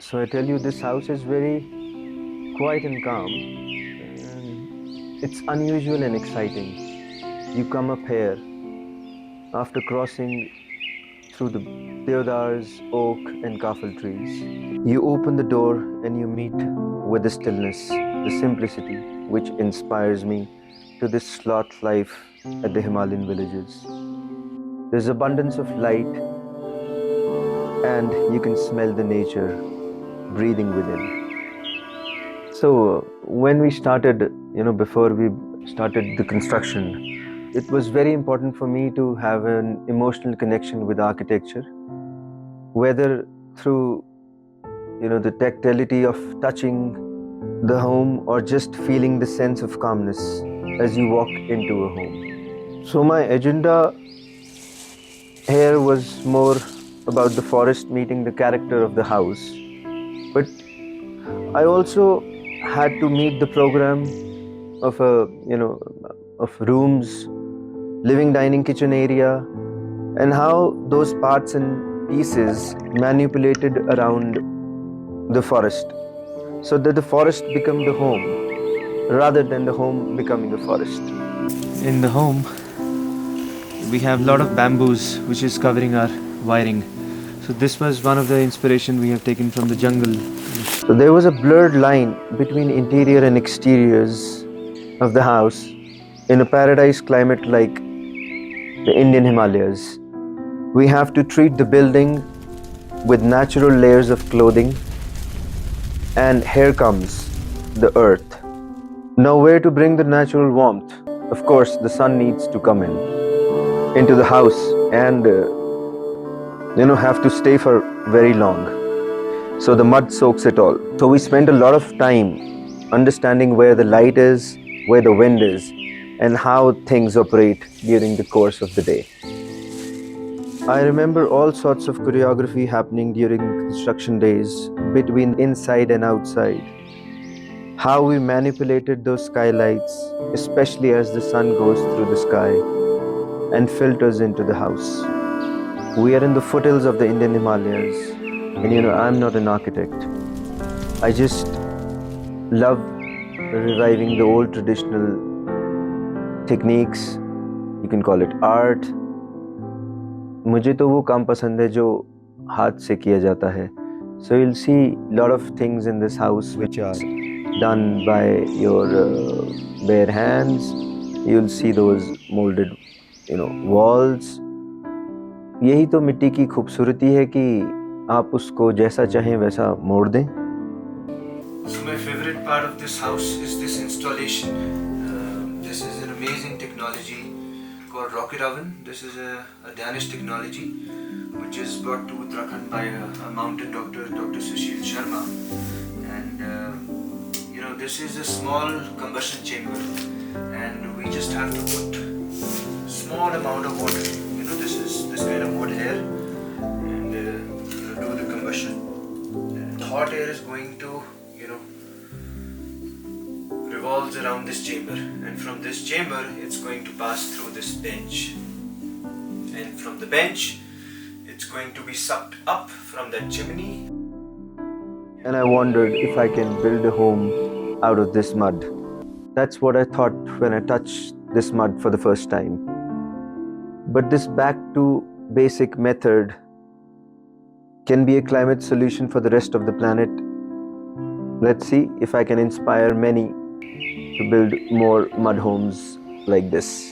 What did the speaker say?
So I tell you, this house is very quiet and calm. And it's unusual and exciting. You come up here after crossing through the deodars, oak, and kafal trees. You open the door and you meet with the stillness, the simplicity which inspires me to this sloth life at the Himalayan villages. There's abundance of light, and you can smell the nature breathing within. So when we started, before we started the construction, it was very important for me to have an emotional connection with architecture, whether through, the tactility of touching the home or just feeling the sense of calmness as you walk into a home. So my agenda here was more about the forest meeting the character of the house, but I also had to meet the program of of rooms, living, dining, kitchen area, and how those parts and pieces manipulated around the forest, so that the forest become the home rather than the home becoming the forest. In the home, we have a lot of bamboos which is covering our wiring. So this was one of the inspiration we have taken from the jungle. So there was a blurred line between interior and exteriors of the house in a paradise climate like the Indian Himalayas. We have to treat the building with natural layers of clothing, and here comes the earth. Now, where to bring the natural warmth? Of course, the sun needs to come into the house and have to stay for very long. So the mud soaks it all. So we spend a lot of time understanding where the light is, where the wind is, and how things operate during the course of the day. I remember all sorts of choreography happening during construction days between inside and outside. How we manipulated those skylights, especially as the sun goes through the sky and filters into the house. We are in the foothills of the Indian Himalayas, and I'm not an architect. I just love reviving the old traditional techniques. You can call it art. मुझे तो वो काम पसंद है जो हाथ से किया जाता है. So you'll see a lot of things in this house which are done by your bare hands. You'll see those molded, walls. यही तो मिट्टी की खूबसूरती है कि आप उसको जैसा चाहें वैसा मोड़ दें. So my favorite part of this house is this installation. This is an amazing technology called rocket oven. This is a Danish technology which is brought to Uttarakhand by a mountain doctor, Dr. Sushil Sharma. And this is a small combustion chamber, and we just have to put small amount of wood. This is this kind of wood here, and do the combustion. And hot air is going to revolves around this chamber, and from this chamber it's going to pass through this bench, and from the bench it's going to be sucked up from that chimney. And I wondered if I can build a home out of this mud. That's what I thought when I touched this mud for the first time. But this back to basic method can be a climate solution for the rest of the planet. Let's see if I can inspire many to build more mud homes like this.